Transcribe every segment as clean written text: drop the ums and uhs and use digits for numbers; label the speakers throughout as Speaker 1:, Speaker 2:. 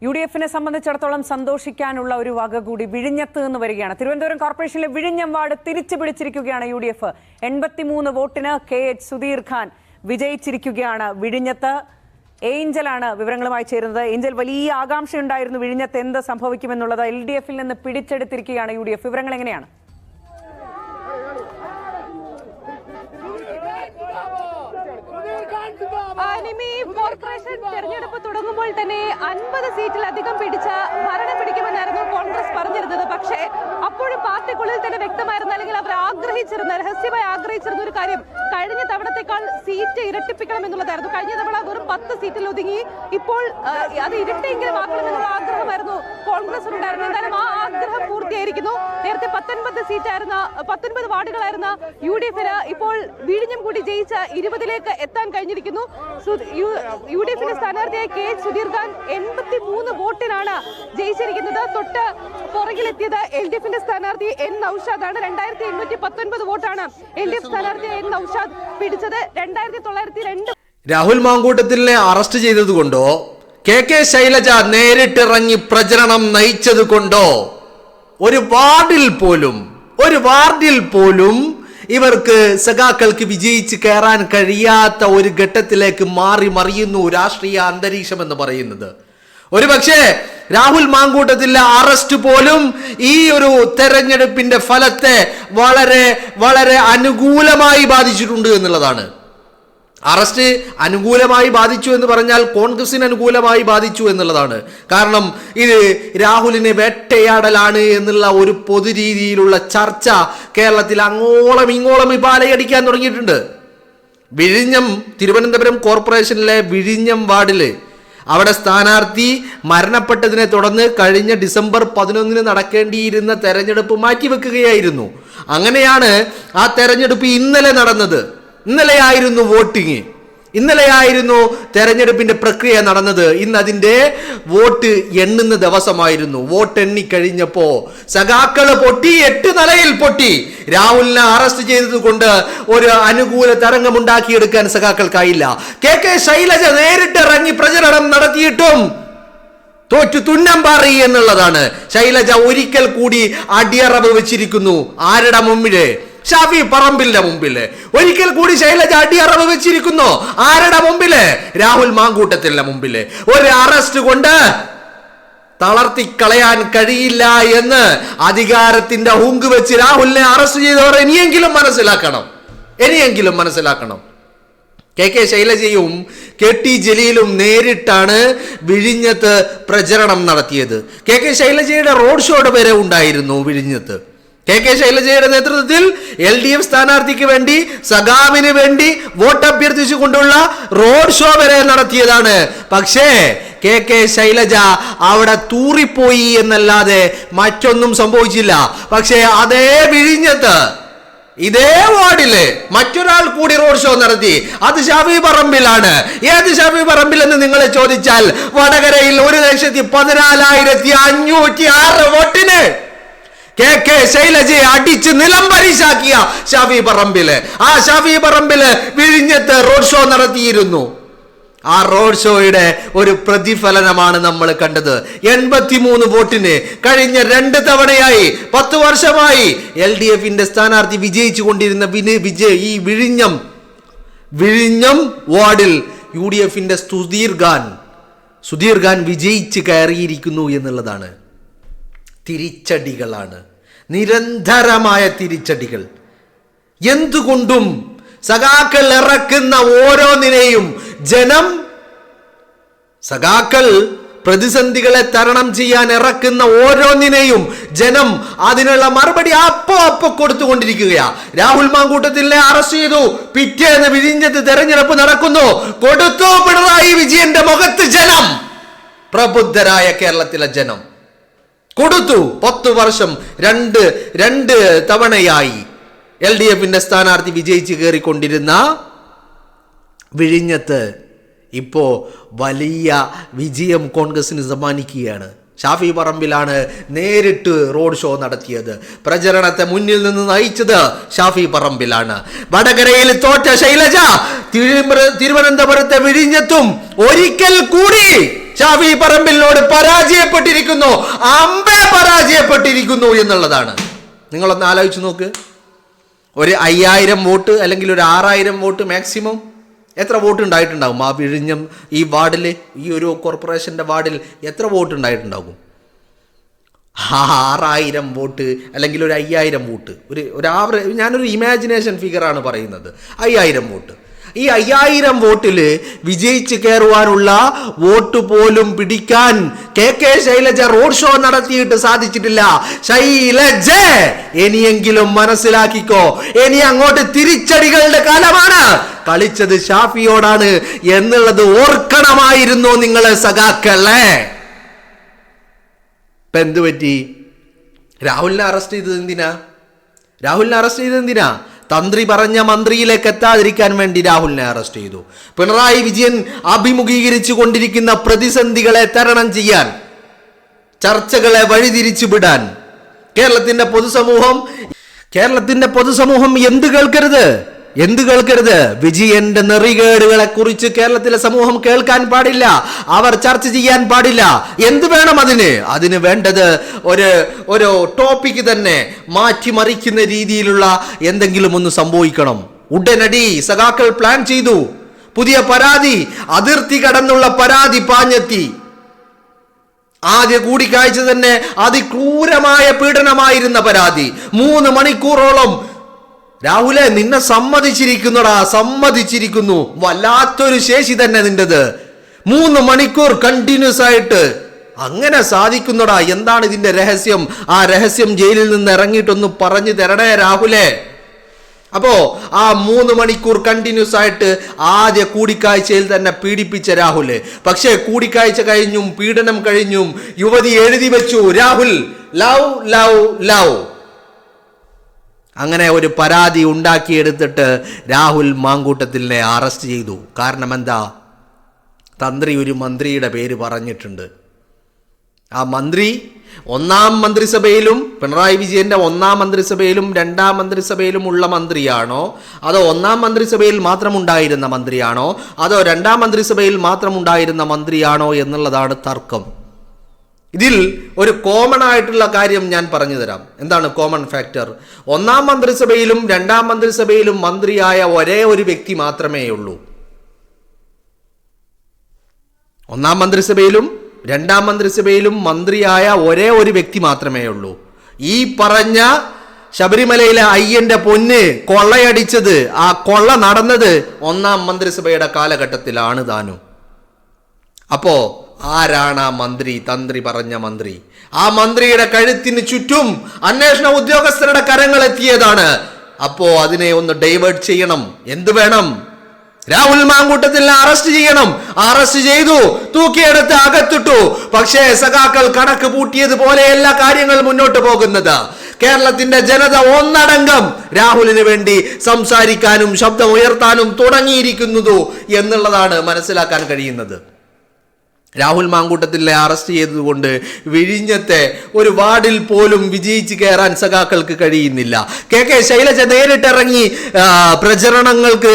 Speaker 1: UDF-നെ സംബന്ധിച്ചിടത്തോളം സന്തോഷിക്കാനുള്ള ഒരു വക കൂടി വിഴിഞ്ഞത്ത് നിന്ന് വരികയാണ്. തിരുവനന്തപുരം കോർപ്പറേഷനിലെ വിഴിഞ്ഞം വാർഡ് തിരിച്ചു പിടിച്ചിരിക്കുകയാണ് UDF. 83 വോട്ടിന് KH സുധീർ ഖാൻ വിജയിച്ചിരിക്കുകയാണ്. വിഴിഞ്ഞത്ത് ഏഞ്ചലാണ് വിവരങ്ങളുമായി ചേരുന്നത്. ഏഞ്ചൽ, വലിയ ആകാംക്ഷയുണ്ടായിരുന്നു വിഴിഞ്ഞത്ത് എന്ത് സംഭവിക്കുമെന്നുള്ളത്. LDF-ൽ നിന്ന് പിടിച്ചെടുത്തിരിക്കുകയാണ് UDF. വിവരങ്ങൾ എങ്ങനെയാണ്?
Speaker 2: കോർപ്പറേഷൻ തെരഞ്ഞെടുപ്പ് തുടങ്ങുമ്പോൾ തന്നെ 50 സീറ്റിലധികം പിടിച്ച ഭരണം പിടിക്കുമെന്നായിരുന്നു കോൺഗ്രസ് പറഞ്ഞിരുന്നത്. പക്ഷേ അപ്പോഴും പാർട്ടിക്കുള്ളിൽ തന്നെ വ്യക്തമായിരുന്നു, അല്ലെങ്കിൽ അവർ രഹസ്യമായി ആഗ്രഹിച്ചിരുന്ന ഒരു കാര്യം കഴിഞ്ഞ തവണത്തേക്കാൾ സീറ്റ് ഇരട്ടിപ്പിക്കണം എന്നുള്ളതായിരുന്നു. കഴിഞ്ഞ തവണ വെറും 10 സീറ്റിൽ ഒതുങ്ങി. ഇപ്പോൾ അത് ഇരട്ടിയെങ്കിലും ആക്കണമെന്നുള്ള ആഗ്രഹമായിരുന്നു കോൺഗ്രസിനുണ്ടായിരുന്നു. എന്തായാലും ആ ആഗ്രഹം പൂർത്തിയായിരിക്കുന്നു. നേരത്തെ 19 വാർഡുകളായിരുന്ന UDF-ന് ഇപ്പോൾ വിഴിഞ്ഞം കൂടി ജയിച്ച 20ലേക്ക് എത്താൻ കഴിഞ്ഞിരിക്കുന്നു. UDF-ന്റെ സ്ഥാനാർത്ഥിയായ KH സുധീർ ഖാൻ 83 വോട്ടിനാണ് ജയിച്ചിരിക്കുന്നത്. തൊട്ട് പുറകിലെത്തിയത് LDF-ന്റെ സ്ഥാനാർത്ഥി N നൌഷാദാണ്. 2819 വോട്ടാണ് LDF സ്ഥാനാർത്ഥി N നൌഷാദ് പിടിച്ചത്. 2902.
Speaker 3: രാഹുൽ മാങ്കൂട്ടത്തിലിനെ അറസ്റ്റ് ചെയ്തത് കൊണ്ടോ KK ശൈലജ നേരിട്ടിറങ്ങി പ്രചരണം നയിച്ചത് കൊണ്ടോ ഒരു വാർഡിൽ പോലും ഇവർക്ക് സഖാക്കൾക്ക് വിജയിച്ച് കയറാൻ കഴിയാത്ത ഒരു ഘട്ടത്തിലേക്ക് മറിയുന്നു രാഷ്ട്രീയ അന്തരീക്ഷം എന്ന് പറയുന്നത്. ഒരു പക്ഷേ രാഹുൽ മാങ്കൂട്ടത്തിലെ അറസ്റ്റ് പോലും ഈ ഒരു തെരഞ്ഞെടുപ്പിന്റെ ഫലത്തെ വളരെ വളരെ അനുകൂലമായി ബാധിച്ചിട്ടുണ്ട് എന്നുള്ളതാണ്. അറസ്റ്റ് അനുകൂലമായി ബാധിച്ചു എന്ന് പറഞ്ഞാൽ കോൺഗ്രസിന് അനുകൂലമായി ബാധിച്ചു എന്നുള്ളതാണ്. കാരണം ഇത് രാഹുലിനെ വേട്ടയാടലാണ് എന്നുള്ള ഒരു പൊതുരീതിയിലുള്ള ചർച്ച കേരളത്തിൽ അങ്ങോളം ഇങ്ങോളം ഇപ്പോൾ അലയടിക്കാൻ തുടങ്ങിയിട്ടുണ്ട്. തിരുവനന്തപുരം കോർപ്പറേഷനിലെ വിഴിഞ്ഞം വാർഡില് അവിടെ സ്ഥാനാർത്ഥി മരണപ്പെട്ടതിനെ തുടർന്ന് കഴിഞ്ഞ ഡിസംബർ 11 നടക്കേണ്ടിയിരുന്ന തെരഞ്ഞെടുപ്പ് മാറ്റിവെക്കുകയായിരുന്നു. അങ്ങനെയാണ് ആ തെരഞ്ഞെടുപ്പ് ഇന്നലെ നടന്നത്. ഇന്നലെയായിരുന്നു വോട്ടിങ്, ഇന്നലെയായിരുന്നു തെരഞ്ഞെടുപ്പിന്റെ പ്രക്രിയ നടന്നത്. ഇന്ന് അതിന്റെ വോട്ട് എണ്ണുന്ന ദിവസമായിരുന്നു. വോട്ട് എണ്ണിക്കഴിഞ്ഞപ്പോ സഖാക്കള് പൊട്ടി, 8 നിലയിൽ പൊട്ടി. രാഹുലിനെ അറസ്റ്റ് ചെയ്തത് കൊണ്ട് ഒരു അനുകൂല തരംഗം ഉണ്ടാക്കിയെടുക്കാൻ സഖാക്കൾക്കായില്ല. KK ശൈലജ നേരിട്ടിറങ്ങി പ്രചരണം നടത്തിയിട്ടും തോറ്റു തുന്നം പാറി എന്നുള്ളതാണ്. ശൈലജ ഒരിക്കൽ കൂടി അടിയറവ് വെച്ചിരിക്കുന്നു. ആരുടെ മുമ്പില്? ഷാഫി പറമ്പിലിന്റെ മുമ്പില്. ഒരിക്കൽ കൂടി ശൈലജ അടിയറവ് വെച്ചിരിക്കുന്നു. ആരുടെ മുമ്പില്? രാഹുൽ മാങ്കൂട്ടത്തിന്റെ മുമ്പില്. ഒരു അറസ്റ്റ് കൊണ്ട് തളർത്തിക്കളയാൻ കഴിയില്ല എന്ന് അധികാരത്തിന്റെ ഹുങ്ക് വെച്ച് രാഹുലിനെ അറസ്റ്റ് ചെയ്തവർ ഇനിയെങ്കിലും മനസ്സിലാക്കണം. KK ശൈലജയും KT ജലീലും നേരിട്ടാണ് വിഴിഞ്ഞത്ത് പ്രചരണം നടത്തിയത്. KK ശൈലജയുടെ റോഡ് ഷോയുടെ വരെ ഉണ്ടായിരുന്നു വിഴിഞ്ഞത്ത്. KK ശൈലജയുടെ നേതൃത്വത്തിൽ LDF സ്ഥാനാർത്ഥിക്ക് വേണ്ടി, സഖാവിന് വേണ്ടി വോട്ട് അഭ്യർത്ഥിച്ചുകൊണ്ടുള്ള റോഡ് ഷോ വരെ നടത്തിയതാണ്. പക്ഷേ KK ശൈലജ അവിടെ തൂറിപ്പോയി എന്നല്ലാതെ മറ്റൊന്നും സംഭവിച്ചില്ല. പക്ഷേ അതേ വിഴിഞ്ഞത്ത് ഇതേ വാർഡില് മറ്റൊരാൾ കൂടി റോഡ് ഷോ നടത്തി. അത് ഷാഫി പറമ്പിലാണ്. ഏത് ഷാഫി പറമ്പിൽ എന്ന് നിങ്ങൾ ചോദിച്ചാൽ വടകരയിൽ 1,14,506 വോട്ടിന് KK ശൈലജയെ അടിച്ച് നിലംപരിശാക്കിയ ഷാഫി പറമ്പില്. ആ ഷാഫി പറമ്പില് വിഴിഞ്ഞത്ത് റോഡ് ഷോ നടത്തിയിരുന്നു. ആ റോഡ് ഷോയുടെ ഒരു പ്രതിഫലനമാണ് നമ്മൾ കണ്ടത്. 83 വോട്ടിന് കഴിഞ്ഞ 2 തവണയായി 10 വർഷമായി LDF-ന്റെ സ്ഥാനാർത്ഥി വിജയിച്ചു കൊണ്ടിരുന്ന ഈ വിഴിഞ്ഞം വാർഡിൽ UDF-ന്റെ സുധീർ ഖാൻ വിജയിച്ച് കയറിയിരിക്കുന്നു എന്നുള്ളതാണ്. തിരിച്ചടികളാണ്, നിരന്തരമായ തിരിച്ചടികൾ. എന്തുകൊണ്ടും സഖാക്കൾ ഇറക്കുന്ന ഓരോന്നിനെയും സഖാക്കൾ പ്രതിസന്ധികളെ തരണം ചെയ്യാൻ ഇറക്കുന്ന ഓരോന്നിനെയും ജനം അതിനുള്ള മറുപടി അപ്പോ കൊടുത്തുകൊണ്ടിരിക്കുകയാ. രാഹുൽ മാങ്കൂട്ടത്തിലെ അറസ്റ്റ് ചെയ്തു. പിറ്റേന്ന് വിഴിഞ്ഞത്ത് തെരഞ്ഞെടുപ്പ് നടക്കുന്നു. കൊടുത്തു പിണറായി വിജയന്റെ മുഖത്ത് ജനം. പ്രബുദ്ധരായ കേരളത്തിലെ ജനം കൊടുത്തു. 10 വർഷം 2 തവണയായി LDF-ന്റെ സ്ഥാനാർത്ഥി വിജയിച്ച് കയറിക്കൊണ്ടിരുന്ന വിഴിഞ്ഞത്ത് ഇപ്പോ വലിയ വിജയം കോൺഗ്രസിന് സമ്മാനിക്കുകയാണ്. ഷാഫി പറമ്പിലാണ് നേരിട്ട് റോഡ് ഷോ നടത്തിയത്. പ്രചരണത്തെ മുന്നിൽ നിന്ന് നയിച്ചത് ഷാഫി പറമ്പിലാണ്. വടകരയിൽ തോറ്റ ശൈലജ തിരുവനന്തപുരത്തെ വിഴിഞ്ഞത്തും ഒരിക്കൽ കൂടി ഷാഫി പറമ്പിലിനോട് പരാജയപ്പെട്ടിരിക്കുന്നു, അമ്പേ പരാജയപ്പെട്ടിരിക്കുന്നു എന്നുള്ളതാണ്. നിങ്ങളൊന്ന് ആലോചിച്ച് നോക്ക്. ഒരു 5000 വോട്ട് അല്ലെങ്കിൽ ഒരു 6000 വോട്ട് മാക്സിമം എത്ര വോട്ട് ഉണ്ടായിട്ടുണ്ടാകും ആ വിഴിഞ്ഞം ഈ വാർഡിൽ, ഈ ഒരു കോർപ്പറേഷൻ്റെ വാർഡിൽ എത്ര വോട്ട് ഉണ്ടായിട്ടുണ്ടാകും? 6000 വോട്ട് അല്ലെങ്കിൽ ഒരു 5000 വോട്ട്, ഒരു ആവറേജ്, ഞാനൊരു ഇമാജിനേഷൻ ഫിഗറാണ് പറയുന്നത്. 5000 വോട്ട്, ഈ 5000 വോട്ടിൽ വിജയിച്ച് കയറുവാനുള്ള വോട്ട് പോലും പിടിക്കാൻ കെ ശൈലജ റോഡ് ഷോ നടത്തിയിട്ട് സാധിച്ചിട്ടില്ല. ശൈലജ, ഇനിയെങ്കിലും മനസ്സിലാക്കിക്കോ, ഇനി അങ്ങോട്ട് തിരിച്ചടികളുടെ കാലമാണ്. കളിച്ചത് ഷാഫിയോടാണ് എന്നുള്ളത് ഓർക്കണമായിരുന്നു നിങ്ങളെ സഖാക്കളെ. ഇപ്പൊ എന്ത് പറ്റി? രാഹുലിനെ അറസ്റ്റ് ചെയ്തത് എന്തിനാ? തന്ത്രി പറഞ്ഞ മന്ത്രിയിലേക്ക് എത്താതിരിക്കാൻ വേണ്ടി രാഹുലിനെ അറസ്റ്റ് ചെയ്തു. പിണറായി വിജയൻ അഭിമുഖീകരിച്ചു കൊണ്ടിരിക്കുന്ന പ്രതിസന്ധികളെ തരണം ചെയ്യാൻ, ചർച്ചകളെ വഴിതിരിച്ചു വിടാൻ കേരളത്തിന്റെ പൊതുസമൂഹം എന്ത് കേൾക്കരുത്? വിജയന്റെ നെറികേടുകളെ കുറിച്ച് കേരളത്തിലെ സമൂഹം കേൾക്കാൻ പാടില്ല, അവർ ചർച്ച ചെയ്യാൻ പാടില്ല. എന്ത് വേണം അതിന് വേണ്ടത് ഒരു ടോപ്പിക് തന്നെ മാറ്റിമറിക്കുന്ന രീതിയിലുള്ള എന്തെങ്കിലും ഒന്ന് സംഭവിക്കണം. ഉടനടി സഖാക്കൾ പ്ലാൻ ചെയ്തു. പുതിയ പരാതി, അതിർത്തി കടന്നുള്ള പരാതി പാഞ്ഞെത്തി. ആദ്യ കൂടിക്കാഴ്ച തന്നെ അതിക്രൂരമായ പീഡനമായിരുന്ന പരാതി. 3 മണിക്കൂറോളം രാഹുലെ നിന്നെ സമ്മതിച്ചിരിക്കുന്നു. വല്ലാത്തൊരു ശേഷി തന്നെ നിന്റേത്. 3 മണിക്കൂർ കണ്ടിന്യൂസ് ആയിട്ട് അങ്ങനെ സാധിക്കുന്നടാ. എന്താണ് ഇതിന്റെ രഹസ്യം? ആ രഹസ്യം ജയിലിൽ നിന്ന് ഇറങ്ങിയിട്ടൊന്ന് പറഞ്ഞു തരണേ രാഹുലെ. അപ്പോ ആ 3 മണിക്കൂർ കണ്ടിന്യൂസ് ആയിട്ട് ആദ്യ കൂടിക്കാഴ്ചയിൽ തന്നെ പീഡിപ്പിച്ച രാഹുല്. പക്ഷേ കൂടിക്കാഴ്ച കഴിഞ്ഞും പീഡനം കഴിഞ്ഞും യുവതി എഴുതി വെച്ചു, രാഹുൽ ലവ് ലവ് ലവ്. അങ്ങനെ ഒരു പരാതി ഉണ്ടാക്കിയെടുത്തിട്ട് രാഹുൽ മാങ്കൂട്ടത്തിലിനെ അറസ്റ്റ് ചെയ്തു. കാരണം എന്താ? തന്ത്രി ഒരു മന്ത്രിയുടെ പേര് പറഞ്ഞിട്ടുണ്ട്. ആ മന്ത്രി 1ാം മന്ത്രിസഭയിലും, പിണറായി വിജയന്റെ 1ാം മന്ത്രിസഭയിലും 2ാം മന്ത്രിസഭയിലും ഉള്ള മന്ത്രിയാണോ, അതോ 1ാം മന്ത്രിസഭയിൽ മാത്രം ഉണ്ടായിരുന്ന മന്ത്രിയാണോ, അതോ 2ാം മന്ത്രിസഭയിൽ മാത്രം ഉണ്ടായിരുന്ന മന്ത്രിയാണോ എന്നുള്ളതാണ് തർക്കം. ഇതിൽ ഒരു കോമൺ ആയിട്ടുള്ള കാര്യം ഞാൻ പറഞ്ഞു തരാം. എന്താണ് കോമൺ ഫാക്ടർ? 1ാം മന്ത്രിസഭയിലും 2ാം മന്ത്രിസഭയിലും മന്ത്രിയായ ഒരേ ഒരു വ്യക്തി മാത്രമേ ഉള്ളൂ. 1ാം മന്ത്രിസഭയിലും 2ാം മന്ത്രിസഭയിലും മന്ത്രിയായ ഒരേ ഒരു വ്യക്തി മാത്രമേ ഉള്ളൂ. ഈ പറഞ്ഞ ശബരിമലയിലെ അയ്യന്റെ പൊന്ന് കൊള്ളയടിച്ചത്, ആ കൊള്ള നടന്നത് 1ാം മന്ത്രിസഭയുടെ കാലഘട്ടത്തിലാണ് താനും. അപ്പോ ആരാണ് ആ മന്ത്രി? തന്ത്രി പറഞ്ഞ മന്ത്രി. ആ മന്ത്രിയുടെ കഴുത്തിന് ചുറ്റും അന്വേഷണ ഉദ്യോഗസ്ഥരുടെ കരങ്ങൾ എത്തിയതാണ്. അപ്പോ അതിനെ ഒന്ന് ഡൈവേർട്ട് ചെയ്യണം. എന്ത് വേണം? രാഹുൽ മാങ്കൂട്ടത്തിലിനെ അറസ്റ്റ് ചെയ്യണം. അറസ്റ്റ് ചെയ്തു, തൂക്കിയെടുത്ത് അകത്തിട്ടു. പക്ഷേ സഖാക്കൾ കണക്ക് പൂട്ടിയതുപോലെയല്ല കാര്യങ്ങൾ മുന്നോട്ട് പോകുന്നത്. കേരളത്തിന്റെ ജനത ഒന്നടങ്കം രാഹുലിന് വേണ്ടി സംസാരിക്കാനും ശബ്ദം ഉയർത്താനും തുടങ്ങിയിരിക്കുന്നു എന്നുള്ളതാണ് മനസ്സിലാക്കാൻ കഴിയുന്നത്. രാഹുൽ മാങ്കൂട്ടത്തിലെ അറസ്റ്റ് ചെയ്തതുകൊണ്ട് വിഴിഞ്ഞത്തെ ഒരു വാർഡിൽ പോലും വിജയിച്ച് കയറാൻ സഖാക്കൾക്ക് കഴിയുന്നില്ല. കെ ശൈലജ നേരിട്ടിറങ്ങി പ്രചരണങ്ങൾക്ക്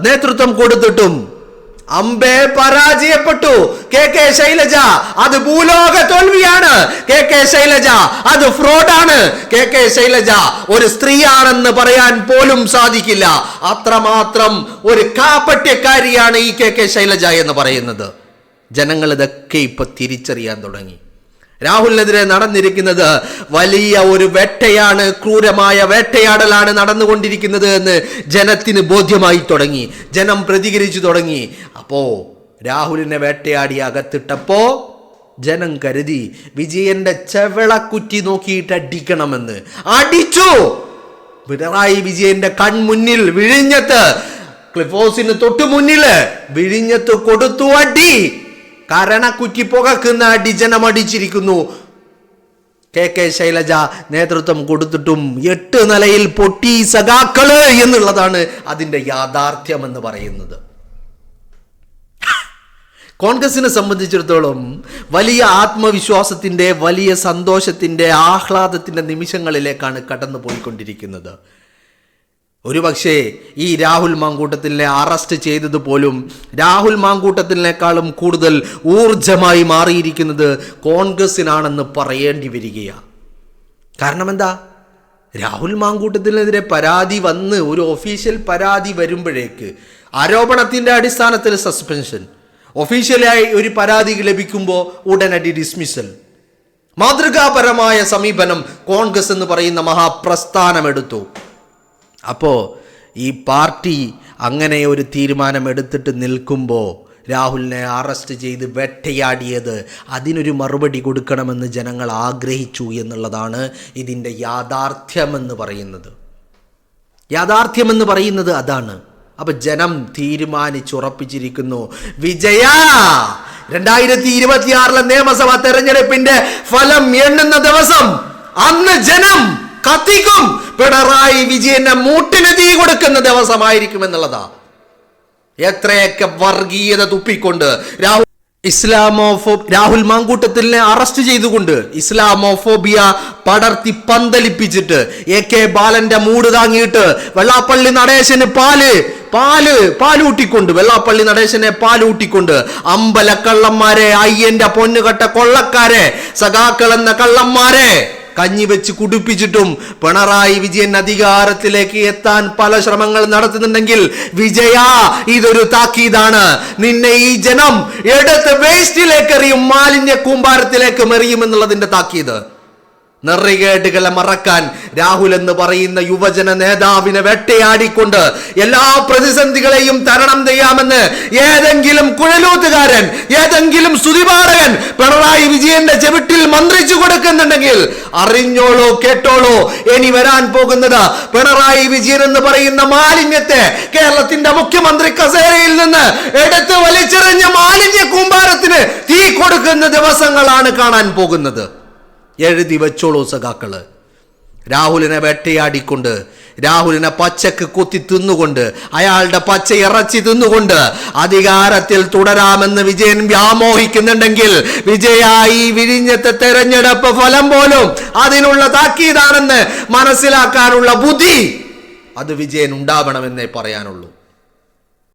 Speaker 3: നേതൃത്വം കൊടുത്തിട്ടും അമ്പേ പരാജയപ്പെട്ടു. കെ ശൈലജ അത് ഭൂലോക തോൽവിയാണ്. കെ ശൈലജ അത് ഫ്രോഡാണ്. കെ ശൈലജ ഒരു സ്ത്രീയാണെന്ന് പറയാൻ പോലും സാധിക്കില്ല. അത്രമാത്രം ഒരു കാപട്യക്കാരിയാണ് ഈ കെ ശൈലജ എന്ന് പറയുന്നത്. ജനങ്ങൾ ഇതൊക്കെ ഇപ്പൊ തിരിച്ചറിയാൻ തുടങ്ങി. രാഹുലിനെതിരെ നടന്നിരിക്കുന്നത് വലിയ ഒരു വേട്ടയാണ്, ക്രൂരമായ വേട്ടയാടലാണ് നടന്നുകൊണ്ടിരിക്കുന്നത് എന്ന് ജനത്തിന് ബോധ്യമായി തുടങ്ങി. ജനം പ്രതികരിച്ചു തുടങ്ങി. അപ്പോ രാഹുലിനെ വേട്ടയാടി അകത്തിട്ടപ്പോ ജനം കരുതി വിജയന്റെ ചെവളക്കുറ്റി നോക്കിയിട്ട് അടിക്കണമെന്ന്. അടിച്ചു. പിണറായി വിജയന്റെ കൺമുന്നിൽ വിഴിഞ്ഞത്ത്, ക്ലിഫ് ഹൗസിന് തൊട്ടു മുന്നില് വിഴിഞ്ഞത്ത് കൊടുത്തു അടി. കരണക്കുറ്റി പുകക്കുന്ന അടി ജനം അടിച്ചിരിക്കുന്നു. കെ ശൈലജ നേതൃത്വം കൊടുത്തിട്ടും 8 നിലയിൽ പൊട്ടി സഖാക്കള് എന്നുള്ളതാണ് അതിന്റെ യാഥാർത്ഥ്യം എന്ന് പറയുന്നത്. കോൺഗ്രസിനെ സംബന്ധിച്ചിടത്തോളം വലിയ ആത്മവിശ്വാസത്തിന്റെ, വലിയ സന്തോഷത്തിന്റെ, ആഹ്ലാദത്തിന്റെ നിമിഷങ്ങളിലേക്കാണ് കടന്നു പോയിക്കൊണ്ടിരിക്കുന്നത്. ഒരുപക്ഷേ ഈ രാഹുൽ മാങ്കൂട്ടത്തിലിനെ അറസ്റ്റ് ചെയ്തത് പോലും രാഹുൽ മാങ്കൂട്ടത്തിലിനേക്കാളും കൂടുതൽ ഊർജമായി മാറിയിരിക്കുന്നത് കോൺഗ്രസിനാണെന്ന് പറയേണ്ടി വരികയാണ്. കാരണം എന്താ? രാഹുൽ മാങ്കൂട്ടത്തിനെതിരെ പരാതി വന്ന് ഒരു ഒഫീഷ്യൽ പരാതി വരുമ്പോഴേക്ക് ആരോപണത്തിൻ്റെ അടിസ്ഥാനത്തിൽ സസ്പെൻഷൻ, ഒഫീഷ്യലായി ഒരു പരാതി ലഭിക്കുമ്പോൾ ഉടനടി ഡിസ്മിസൽ. മാതൃകാപരമായ സമീപനം കോൺഗ്രസ് എന്ന് പറയുന്ന മഹാപ്രസ്ഥാനമെടുത്തു. അപ്പോൾ ഈ പാർട്ടി അങ്ങനെ ഒരു തീരുമാനമെടുത്തിട്ട് നിൽക്കുമ്പോൾ രാഹുലിനെ അറസ്റ്റ് ചെയ്ത് വേട്ടയാടിയത് അതിനൊരു മറുപടി കൊടുക്കണമെന്ന് ജനങ്ങൾ ആഗ്രഹിച്ചു എന്നുള്ളതാണ് ഇതിൻ്റെ യാഥാർത്ഥ്യമെന്ന് പറയുന്നത്. യാഥാർത്ഥ്യമെന്ന് പറയുന്നത് അതാണ്. അപ്പൊ ജനം തീരുമാനിച്ചുറപ്പിച്ചിരിക്കുന്നു. വിജയ 2026 നിയമസഭാ തെരഞ്ഞെടുപ്പിന്റെ ഫലം എണ്ണുന്ന ദിവസം അന്ന് ജനം കത്തിക്കും. പിണറായി വിജയന്റെ മൂട്ടിന് തീ കൊടുക്കുന്ന ദിവസമായിരിക്കും എന്നുള്ളതാ. എത്രയൊക്കെ വർഗീയത തുപ്പിക്കൊണ്ട് രാഹുൽ മാങ്കൂട്ടത്തിലിനെ അറസ്റ്റ് ചെയ്തുകൊണ്ട് ഇസ്ലാമോഫോബിയ പടർത്തി പന്തലിപ്പിച്ചിട്ട് AK ബാലന്റെ മൂട് താങ്ങിയിട്ട് വെള്ളാപ്പള്ളി നടേശന് പാലൂട്ടിക്കൊണ്ട് വെള്ളാപ്പള്ളി നടേശനെ പാലൂട്ടിക്കൊണ്ട് അമ്പലക്കള്ളന്മാരെ, അയ്യന്റെ പൊന്നുകെട്ട കൊള്ളക്കാരെ, സഖാക്കൾ എന്ന കള്ളന്മാരെ കഞ്ഞി വെച്ച് കുടിപ്പിച്ചിട്ടും പിണറായി വിജയൻ അധികാരത്തിലേക്ക് എത്താൻ പല ശ്രമങ്ങൾ നടത്തുന്നുണ്ടെങ്കിൽ വിജയ, ഇതൊരു താക്കീതാണ്. നിന്നെ ഈ ജനം എടുത്ത് വേസ്റ്റിലേക്ക് എറിയും, മാലിന്യ കൂമ്പാരത്തിലേക്ക് എറിയുമെന്നുള്ളതിന്റെ താക്കീത്. നെറികേടുകളെ മറക്കാൻ രാഹുൽ എന്ന് പറയുന്ന യുവജന നേതാവിനെ വേട്ടയാടിക്കൊണ്ട് എല്ലാ പ്രതിസന്ധികളെയും തരണം ചെയ്യാമെന്ന് ഏതെങ്കിലും കുഴലൂത്തുകാരൻ, ഏതെങ്കിലും സ്തുതിപാഠകൻ പിണറായി വിജയന്റെ ചെവിട്ടിൽ മന്ത്രിച്ചു കൊടുക്കുന്നുണ്ടെങ്കിൽ അറിഞ്ഞോളൂ, കേട്ടോളൂ, ഇനി വരാൻ പോകുന്നത് പിണറായി വിജയൻ എന്ന് പറയുന്ന മാലിന്യത്തെ കേരളത്തിന്റെ മുഖ്യമന്ത്രി കസേരയിൽ നിന്ന് എടുത്ത് വലിച്ചെറിഞ്ഞ മാലിന്യ കൂമ്പാരത്തിന് തീ കൊടുക്കുന്ന ദിവസങ്ങളാണ് കാണാൻ പോകുന്നത്. എഴുതി വെച്ചോളൂ സഖാക്കള്. രാഹുലിനെ വേട്ടയാടിക്കൊണ്ട്, രാഹുലിനെ പച്ചക്ക് കുത്തി തിന്നുകൊണ്ട്, അയാളുടെ പച്ച ഇറച്ചി തിന്നുകൊണ്ട് അധികാരത്തിൽ തുടരാമെന്ന് വിജയൻ വ്യാമോഹിക്കുന്നുണ്ടെങ്കിൽ വിജയായി വിഴിഞ്ഞത്തെ തെരഞ്ഞെടുപ്പ് ഫലം പോലും അതിനുള്ള താക്കീതാണെന്ന് മനസ്സിലാക്കാനുള്ള ബുദ്ധി അത് വിജയൻ ഉണ്ടാവണമെന്നേ പറയാനുള്ളൂ.